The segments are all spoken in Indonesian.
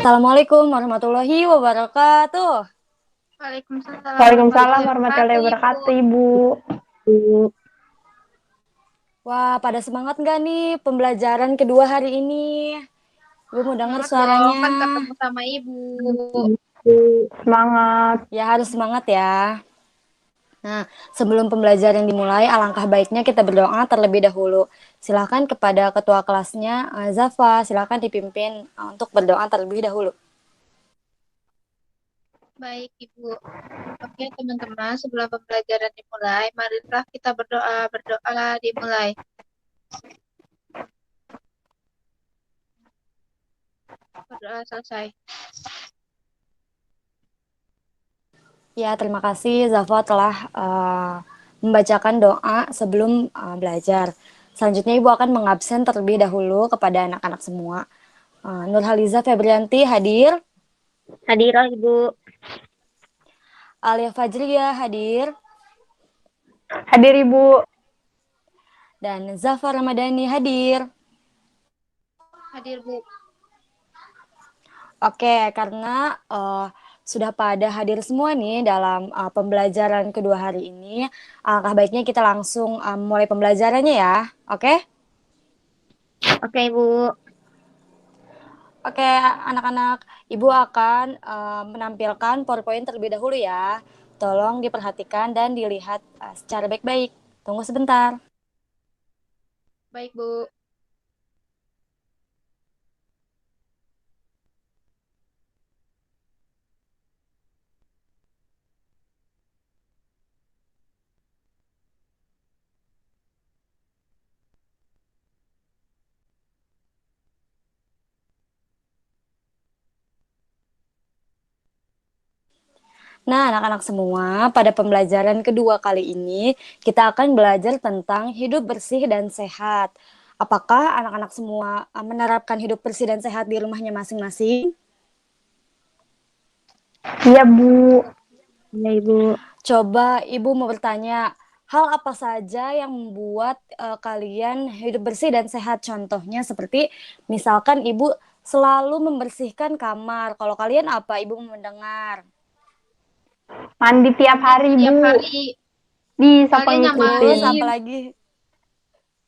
Assalamualaikum warahmatullahi wabarakatuh. Waalaikumsalam Waalaikumsalam warahmatullahi warahmatullahi wabarakatuh, Ibu. wabarakatuh, Ibu. Wah, pada semangat nggak nih pembelajaran kedua hari ini? Gue mau denger Semangat dong, suaranya. kan ketemu sama Ibu. Semangat. Ya, harus semangat ya. Nah, sebelum pembelajaran dimulai, alangkah baiknya kita berdoa terlebih dahulu. Silakan kepada ketua kelasnya, Zafa, silakan dipimpin untuk berdoa terlebih dahulu. Baik, Ibu. Oke, teman-teman, sebelum pembelajaran dimulai, marilah kita berdoa. Berdoalah dimulai. Berdoa selesai. Ya, terima kasih Zafa telah membacakan doa sebelum belajar. Selanjutnya Ibu akan mengabsen terlebih dahulu kepada anak-anak semua. Nurhaliza Febrianti hadir. Hadir, Ibu. Alia Fajriya hadir. Hadir, Ibu. Dan Zafar Ramadhani hadir. Hadir, Bu. Oke, karena sudah pada hadir semua nih dalam pembelajaran kedua hari ini, alangkah baiknya kita langsung mulai pembelajarannya ya. Oke? Oke, Ibu. Oke, anak-anak, Ibu akan menampilkan PowerPoint terlebih dahulu ya. Tolong diperhatikan dan dilihat secara baik-baik. Tunggu sebentar. Baik, Bu. Nah, anak-anak semua, pada pembelajaran kedua kali ini, kita akan belajar tentang hidup bersih dan sehat. Apakah anak-anak semua menerapkan hidup bersih dan sehat di rumahnya masing-masing? Iya, Bu. Iya, Ibu. Coba Ibu mau bertanya, hal apa saja yang membuat kalian hidup bersih dan sehat? Contohnya seperti, misalkan Ibu selalu membersihkan kamar. Kalau kalian apa? Ibu mau mendengar. Mandi tiap hari, Tiap Bu. hari. Bisa Kalian Terus ngikutin. nyamain. apa lagi?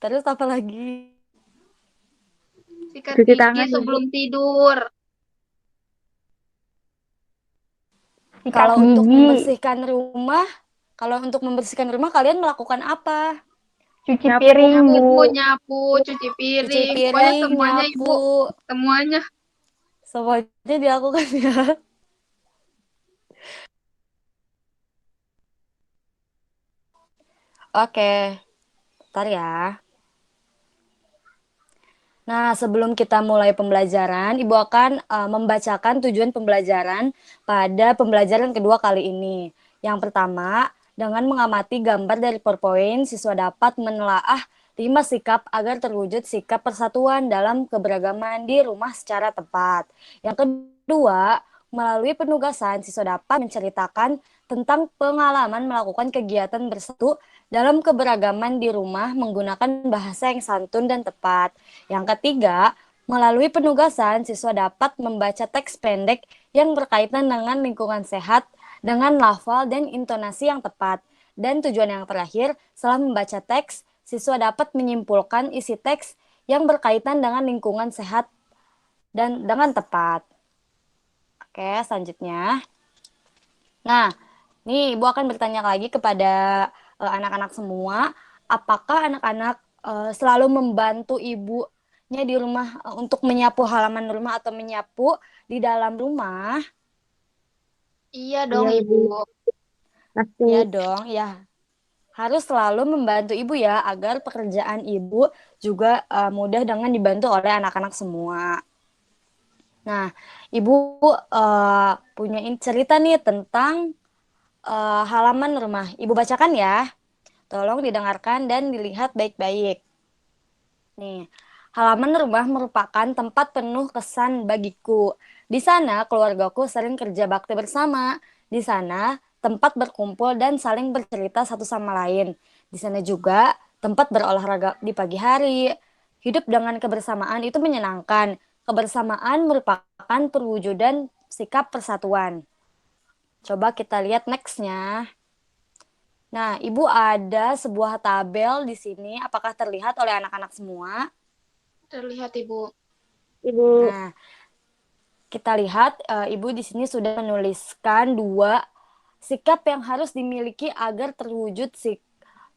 Terus apa lagi? Sikat Cuci gigi tangan, Ibu. sebelum tidur. Sikat Kalau untuk gigi. membersihkan rumah kalian melakukan apa? Cuci Nyapu, piring, Bu. Bu. Nyapu, cuci Cuci piring. Pokoknya piring, semuanya, Ibu. nyapu, Semuanya. semuanya dilakukan ya. Oke, ntar ya. Nah, sebelum kita mulai pembelajaran, Ibu akan membacakan tujuan pembelajaran pada pembelajaran kedua kali ini. Yang pertama, dengan mengamati gambar dari PowerPoint, siswa dapat menelaah 5 sikap agar terwujud sikap persatuan dalam keberagaman di rumah secara tepat. Yang kedua, melalui penugasan, siswa dapat menceritakan tentang pengalaman melakukan kegiatan bersatu dalam keberagaman di rumah menggunakan bahasa yang santun dan tepat. Yang ketiga, melalui penugasan, siswa dapat membaca teks pendek yang berkaitan dengan lingkungan sehat dengan lafal dan intonasi yang tepat. Dan tujuan yang terakhir, setelah membaca teks, siswa dapat menyimpulkan isi teks yang berkaitan dengan lingkungan sehat dan dengan tepat. Oke, selanjutnya. Nah, nih Ibu akan bertanya lagi kepada anak-anak semua, apakah anak-anak selalu membantu ibunya di rumah untuk menyapu halaman rumah atau menyapu di dalam rumah? Iya Iya, dong, Ibu. Ibu. Pasti. Ya dong, ya. Harus selalu membantu ibu ya, agar pekerjaan ibu juga mudah dengan dibantu oleh anak-anak semua. Nah, ibu punya cerita nih tentang halaman rumah. Ibu bacakan ya. Tolong didengarkan dan dilihat baik-baik. Nih, halaman rumah merupakan tempat penuh kesan bagiku. Di sana keluargaku sering kerja bakti bersama. Di sana tempat berkumpul dan saling bercerita satu sama lain. Di sana juga tempat berolahraga di pagi hari. Hidup dengan kebersamaan itu menyenangkan. Kebersamaan merupakan perwujudan sikap persatuan. Coba kita lihat next-nya. Nah, Ibu ada sebuah tabel di sini. Apakah terlihat oleh anak-anak semua? Terlihat, Ibu. Ibu. Nah, kita lihat Ibu di sini sudah menuliskan 2 sikap yang harus dimiliki agar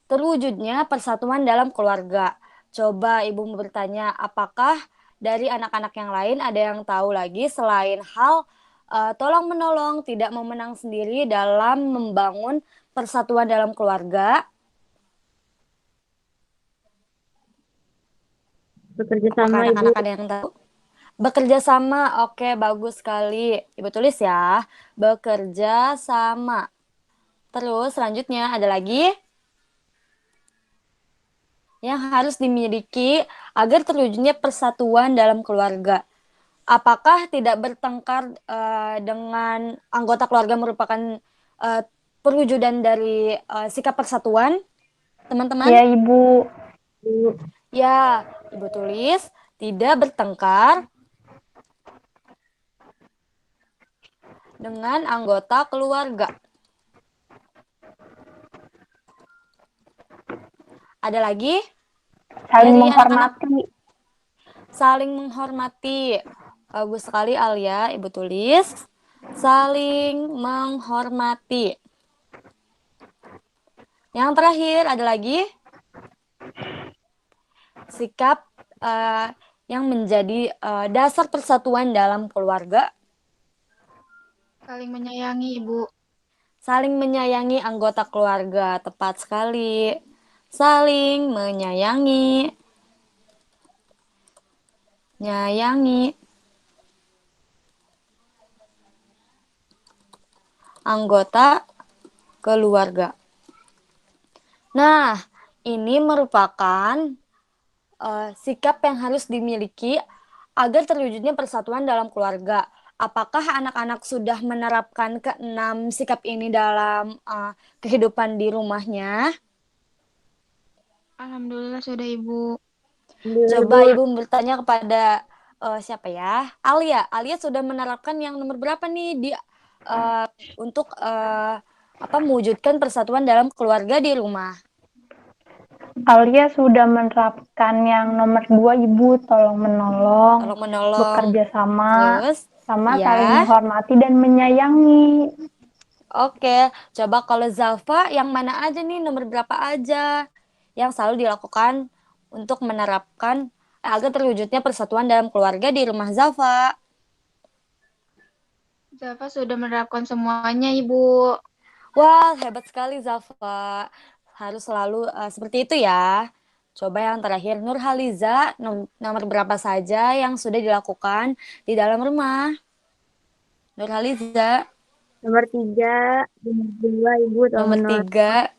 terwujudnya persatuan dalam keluarga. Coba Ibu bertanya, apakah dari anak-anak yang lain ada yang tahu lagi selain hal tolong menolong, tidak memenang sendiri dalam membangun persatuan dalam keluarga? Bekerja Apakah sama, Ibu. anak-anak ada yang tahu? Bekerja sama, oke, bagus sekali. Ibu tulis ya, bekerja sama. Terus selanjutnya ada lagi yang harus dimiliki agar terwujudnya persatuan dalam keluarga. Apakah tidak bertengkar dengan anggota keluarga merupakan uh, perwujudan dari sikap persatuan, teman-teman? Ya, Ibu. Ibu. Ya, Ibu tulis tidak bertengkar dengan anggota keluarga. Ada lagi? Saling Dari anak-anak? menghormati. Saling menghormati. Bagus sekali Alia, Ibu tulis. Saling menghormati. Yang terakhir ada lagi sikap yang menjadi dasar persatuan dalam keluarga. Saling menyayangi, Ibu. Saling menyayangi anggota keluarga, tepat sekali. Saling menyayangi, nyayangi anggota keluarga. Nah, ini merupakan sikap yang harus dimiliki agar terwujudnya persatuan dalam keluarga. Apakah anak-anak sudah menerapkan keenam sikap ini dalam kehidupan di rumahnya? Alhamdulillah sudah, Ibu. Alhamdulillah, Coba Ibu. Ibu bertanya kepada siapa ya? Alia. Alia sudah menerapkan yang nomor berapa nih untuk mewujudkan persatuan dalam keluarga di rumah? Alia sudah menerapkan yang nomor 2, Ibu. Tolong menolong, Tolong menolong. bekerja sama, Terus, sama saling ya. menghormati dan menyayangi. Oke, coba kalau Zalfa yang mana aja nih, nomor berapa aja yang selalu dilakukan untuk menerapkan agar terwujudnya persatuan dalam keluarga di rumah Zalfa? Zafa sudah menerapkan semuanya, Ibu. Wah, hebat sekali Zalfa. Harus selalu seperti itu ya. Coba yang terakhir, Nurhaliza, nomor berapa saja yang sudah dilakukan di dalam rumah? Nurhaliza, Nomor 3, nomor 2, Ibu. Tolong nomor menolong. 3,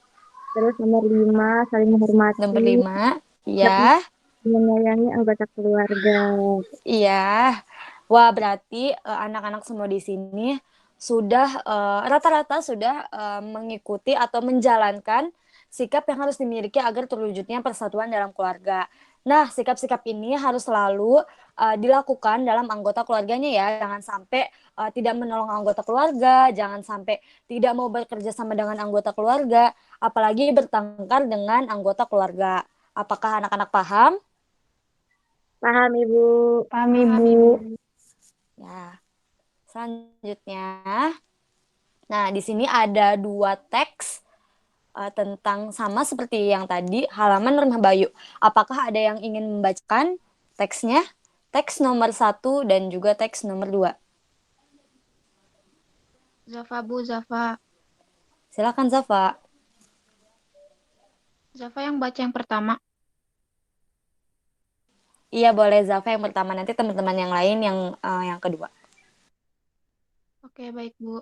Terus nomor 5, saling nomor menghormati 5, dan ya. menyayangi anggota keluarga. Iya. Wah, berarti anak-anak semua di sini sudah rata-rata sudah mengikuti atau menjalankan sikap yang harus dimiliki agar terwujudnya persatuan dalam keluarga. Nah, sikap-sikap ini harus selalu dilakukan dalam anggota keluarganya ya. Jangan sampai tidak menolong anggota keluarga, jangan sampai tidak mau bekerja sama dengan anggota keluarga, apalagi bertengkar dengan anggota keluarga. Apakah anak-anak paham? Paham, Ibu. Paham, Ibu. Ya, selanjutnya. Nah, di sini ada 2 teks tentang sama seperti yang tadi, halaman Rumah Bayu. Apakah ada yang ingin membacakan teksnya? Teks nomor 1 dan juga teks nomor 2. Zafa, Bu, Zafa. Silakan Zafa. Zafa yang baca yang pertama. Iya, boleh Zafa yang pertama, nanti teman-teman yang lain yang kedua. Oke, baik, Bu.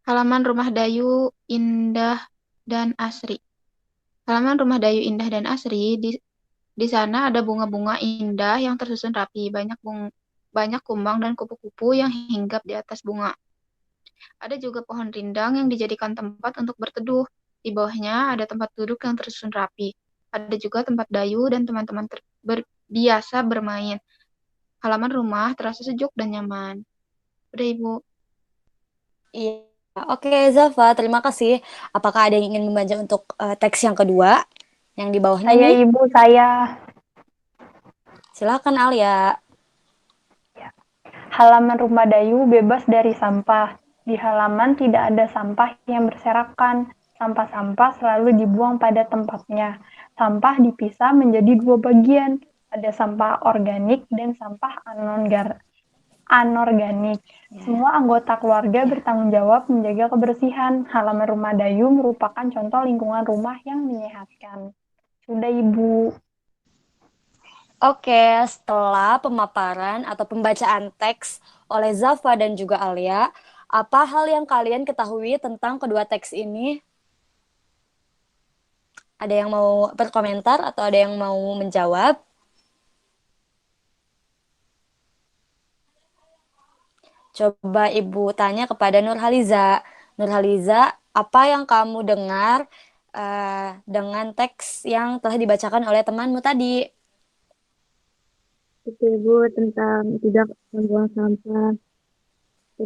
Halaman Rumah Dayu, Indah, dan Asri. Halaman Rumah Dayu, Indah, dan Asri, di sana ada bunga-bunga indah yang tersusun rapi. Banyak kumbang dan kupu-kupu yang hinggap di atas bunga. Ada juga pohon rindang yang dijadikan tempat untuk berteduh. Di bawahnya ada tempat duduk yang tersusun rapi. Ada juga tempat Dayu dan teman-teman biasa bermain. halaman rumah terasa sejuk dan nyaman. Udah, Ibu. Iya. Oke, Zafa, terima kasih. Apakah ada yang ingin membaca untuk teks yang kedua? Yang di bawahnya Saya nih? Ibu, saya. Silakan Alia. Halaman rumah Dayu bebas dari sampah. Di halaman tidak ada sampah yang berserakan. Sampah-sampah selalu dibuang pada tempatnya. Sampah dipisah menjadi dua bagian. Ada sampah organik dan sampah anorganik. Ya. Semua anggota keluarga bertanggung jawab menjaga kebersihan. Halaman rumah Dayu merupakan contoh lingkungan rumah yang menyehatkan. Sudah, Ibu. Oke, setelah pemaparan atau pembacaan teks oleh Zafa dan juga Alia, apa hal yang kalian ketahui tentang kedua teks ini? Ada yang mau berkomentar atau ada yang mau menjawab? Coba Ibu tanya kepada Nurhaliza. Nurhaliza, apa yang kamu dengar dengan teks yang telah dibacakan oleh temanmu tadi? Itu Ibu tentang tidak membuang sampah,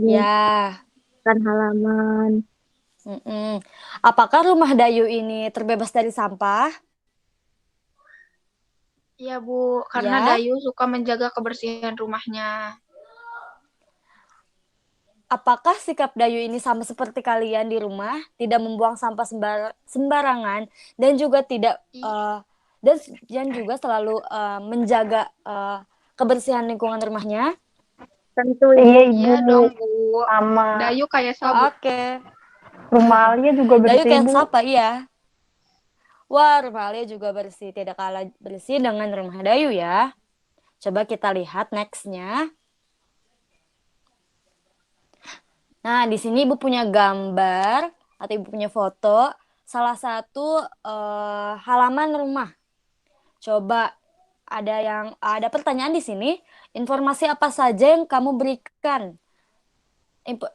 Ya, menyelamatkan halaman. mm-mm. Apakah rumah Dayu ini terbebas dari sampah? Iya, Bu. Karena Ya. Dayu suka menjaga kebersihan rumahnya. Apakah sikap Dayu ini sama seperti kalian di rumah, tidak membuang sampah sembarangan dan juga tidak dan juga selalu menjaga kebersihan lingkungan rumahnya? Tentu Iya, Ibu. Iya Ibu. dong, Bu. Sama. Dayu kayak sabun. Oke. Rumah Alia juga Dayu bersih, kayak Bu. siapa? Iya. Wah, rumah Alia juga bersih, tidak kalah bersih dengan rumah Dayu ya. Coba kita lihat next-nya. Nah, di sini Ibu punya gambar atau Ibu punya foto salah satu halaman rumah. Coba ada pertanyaan di sini. Informasi apa saja yang kamu berikan?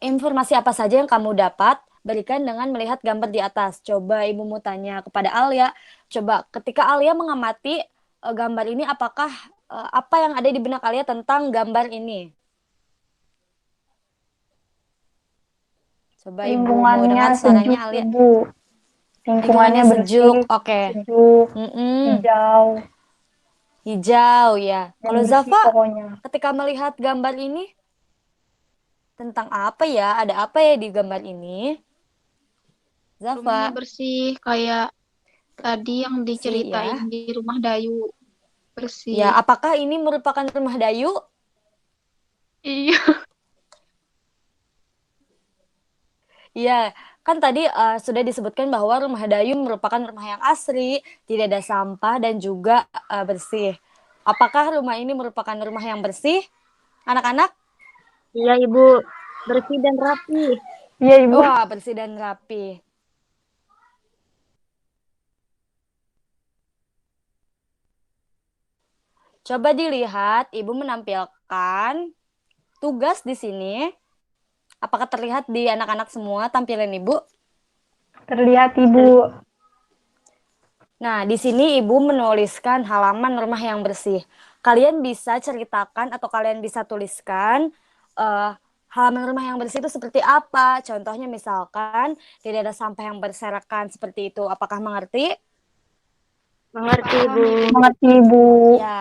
Informasi apa saja yang kamu dapat berikan dengan melihat gambar di atas. Coba Ibu mau tanya kepada Alia. Coba ketika Alia mengamati gambar ini, apakah apa yang ada di benak Alia tentang gambar ini? Coba Ibu mau Lingkungannya dengar sejuk, suaranya Alia. Ibu. Lingkungannya Lingkungannya sejuk, bersih, oke. sejuk, Mm-mm. hijau, Hijau ya. dan Kalau bersih Zafa, pokoknya. ketika melihat gambar ini, tentang apa ya? Ada apa ya di gambar ini? Rumahnya Zafa, bersih kayak tadi yang bersih diceritain ya. di rumah Dayu. Ya, Bersih. apakah ini merupakan rumah Dayu? Iya. Iya, kan tadi sudah disebutkan bahwa rumah Dayu merupakan rumah yang asri, tidak ada sampah dan juga bersih. Apakah rumah ini merupakan rumah yang bersih, anak-anak? Iya Ibu, bersih dan rapi. Iya, Ibu. Wah, bersih dan rapi. Coba dilihat, Ibu menampilkan tugas di sini. Apakah terlihat di anak-anak semua tampilan Ibu? Terlihat, Ibu. Nah, di sini Ibu menuliskan halaman rumah yang bersih. Kalian bisa ceritakan atau kalian bisa tuliskan eh, halaman rumah yang bersih itu seperti apa. Contohnya misalkan tidak ada sampah yang berserakan seperti itu. Apakah mengerti? Mengerti Paham, Ibu. Ibu. Mengerti, Ibu. Ya.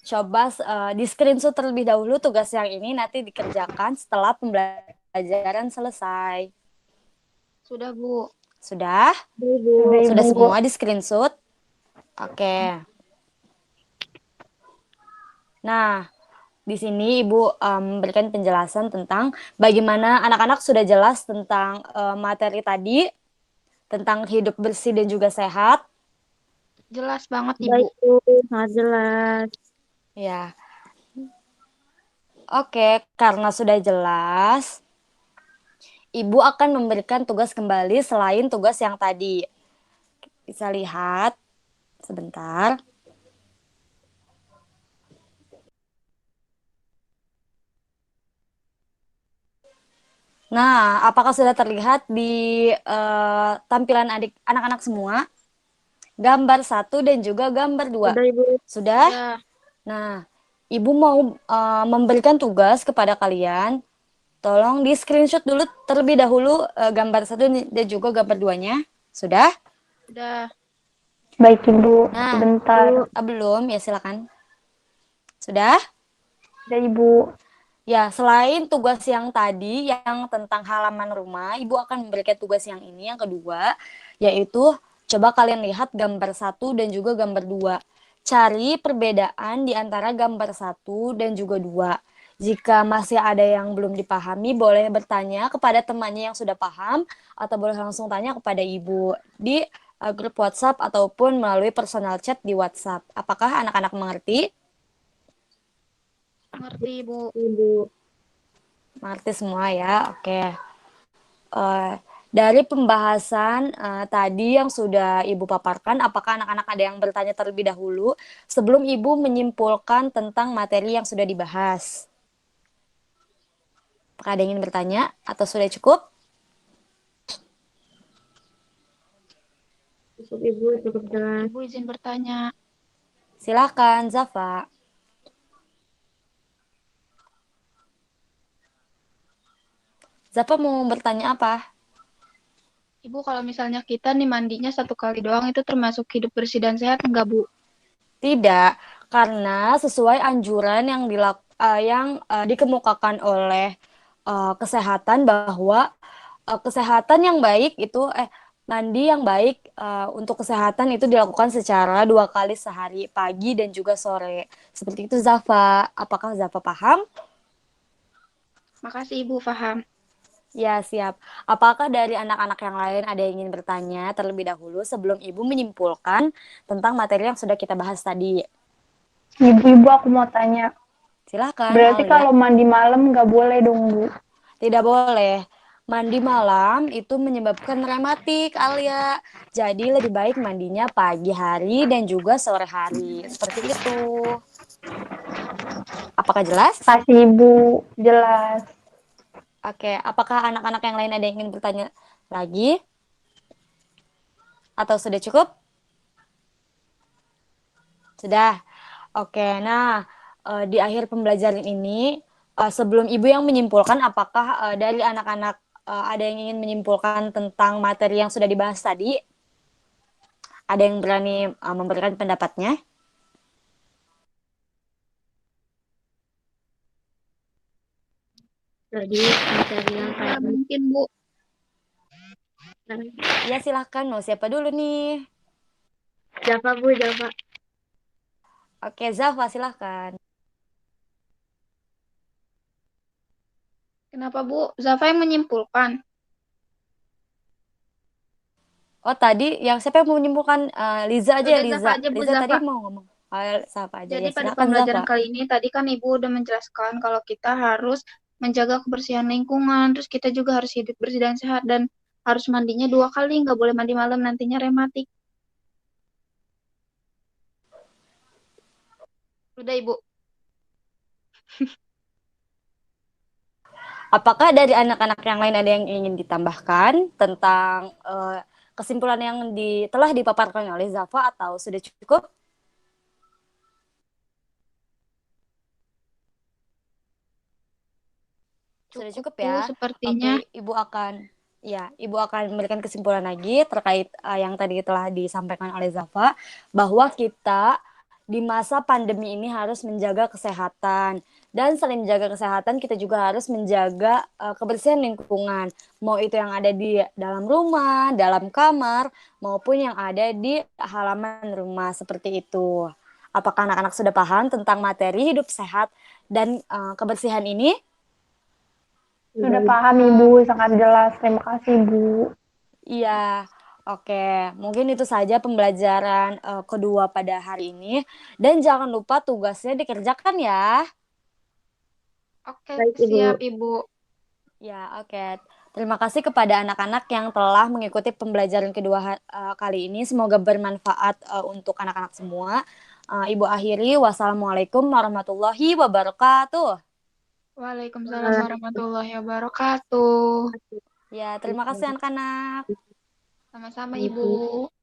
Coba di screenshot terlebih dahulu tugas yang ini nanti dikerjakan setelah pembelajaran selesai. Sudah, Bu. Sudah? Ibu. Sudah, Sudah Ibu. semua di screenshot? Oke. Nah, di sini Ibu berikan penjelasan tentang bagaimana anak-anak sudah jelas tentang materi tadi, tentang hidup bersih dan juga sehat. Jelas banget, Ibu. Baik Ibu, sangat jelas. Ya, oke, karena sudah jelas, Ibu akan memberikan tugas kembali selain tugas yang tadi. Bisa lihat sebentar. Nah, apakah sudah terlihat di tampilan anak-anak semua? Gambar 1 dan juga gambar 2. Sudah Ibu. Sudah? Sudah. Nah, Ibu mau memberikan tugas kepada kalian. Tolong di screenshot dulu terlebih dahulu gambar 1 dan juga gambar 2-nya. Sudah? Udah. Baik, Ibu. Nah, Sebentar. belum ya silakan. Sudah? Ada Ibu. Ya, selain tugas yang tadi yang tentang halaman rumah, Ibu akan memberikan tugas yang ini yang kedua, yaitu coba kalian lihat gambar 1 dan juga gambar 2. Cari perbedaan di antara gambar 1 dan juga 2. Jika masih ada yang belum dipahami, boleh bertanya kepada temannya yang sudah paham atau boleh langsung tanya kepada Ibu di grup WhatsApp ataupun melalui personal chat di WhatsApp. Apakah anak-anak mengerti? Ngerti, Bu. Ibu. Mengerti semua ya, oke. Dari pembahasan tadi yang sudah Ibu paparkan, apakah anak-anak ada yang bertanya terlebih dahulu sebelum Ibu menyimpulkan tentang materi yang sudah dibahas? Apakah ada yang ingin bertanya atau sudah cukup? Cukup Ibu, cukup jelas. Ibu izin bertanya. Silakan, Zafa. Zafa mau bertanya apa? Ibu, kalau misalnya kita nih mandinya 1 kali doang, itu termasuk hidup bersih dan sehat enggak, Bu? Tidak, karena sesuai anjuran yang dikemukakan oleh kesehatan bahwa kesehatan yang baik itu mandi yang baik untuk kesehatan itu dilakukan secara 2 kali sehari, pagi dan juga sore. Seperti itu Zafa. Apakah Zafa paham? Makasih, Ibu, paham. Ya, siap. Apakah dari anak-anak yang lain ada yang ingin bertanya terlebih dahulu sebelum Ibu menyimpulkan tentang materi yang sudah kita bahas tadi? Ibu-ibu, aku mau tanya. Silakan, Berarti Alia. kalau mandi malam nggak boleh dong, Bu? Tidak boleh. Mandi malam itu menyebabkan rematik, Alia. Jadi lebih baik mandinya pagi hari dan juga sore hari. Seperti itu. Apakah jelas? Kasih Ibu, jelas. Oke, apakah anak-anak yang lain ada yang ingin bertanya lagi? Atau sudah cukup? Sudah. Oke, nah di akhir pembelajaran ini, sebelum Ibu yang menyimpulkan, apakah dari anak-anak ada yang ingin menyimpulkan tentang materi yang sudah dibahas tadi? Ada yang berani memberikan pendapatnya? Tadi materi yang Ya, tadi. mungkin, Bu. Ya silahkan, mau siapa dulu nih? Java Bu, Java. Oke, Zafa silahkan. Kenapa, Bu? Zafa yang menyimpulkan. Oh tadi yang siapa yang mau menyimpulkan? Liza aja ya, Udah, Zafa Liza. aja, Bu, Liza tadi Zafa. mau ngomong. Zafa aja Jadi ya, pada silahkan Zafa. pembelajaran kali ini, tadi kan Ibu udah menjelaskan kalau kita harus menjaga kebersihan lingkungan, terus kita juga harus hidup bersih dan sehat, dan harus mandinya 2 kali, nggak boleh mandi malam, nantinya rematik. Udah, Ibu. Apakah dari anak-anak yang lain ada yang ingin ditambahkan tentang kesimpulan yang telah dipaparkan oleh Zafa atau sudah cukup? Sudah Cukup, cukup Bu, ya. sepertinya. Oke, Ibu akan memberikan kesimpulan lagi terkait yang tadi telah disampaikan oleh Zafa bahwa kita di masa pandemi ini harus menjaga kesehatan dan selain menjaga kesehatan kita juga harus menjaga kebersihan lingkungan. Mau itu yang ada di dalam rumah, dalam kamar maupun yang ada di halaman rumah seperti itu. Apakah anak-anak sudah paham tentang materi hidup sehat dan kebersihan ini? Sudah paham Ibu, sangat jelas. Terima kasih Bu. Iya, oke. Mungkin itu saja pembelajaran kedua pada hari ini. Dan jangan lupa tugasnya dikerjakan ya. Oke, Baik, Ibu. siap, Ibu. Ya, oke. Terima kasih kepada anak-anak yang telah mengikuti pembelajaran kedua kali ini. Semoga bermanfaat untuk anak-anak semua. Ibu akhiri, wassalamualaikum warahmatullahi wabarakatuh. Waalaikumsalam warahmatullahi wabarakatuh. Ya, terima kasih anak-anak. Sama-sama, Ibu. Ibu.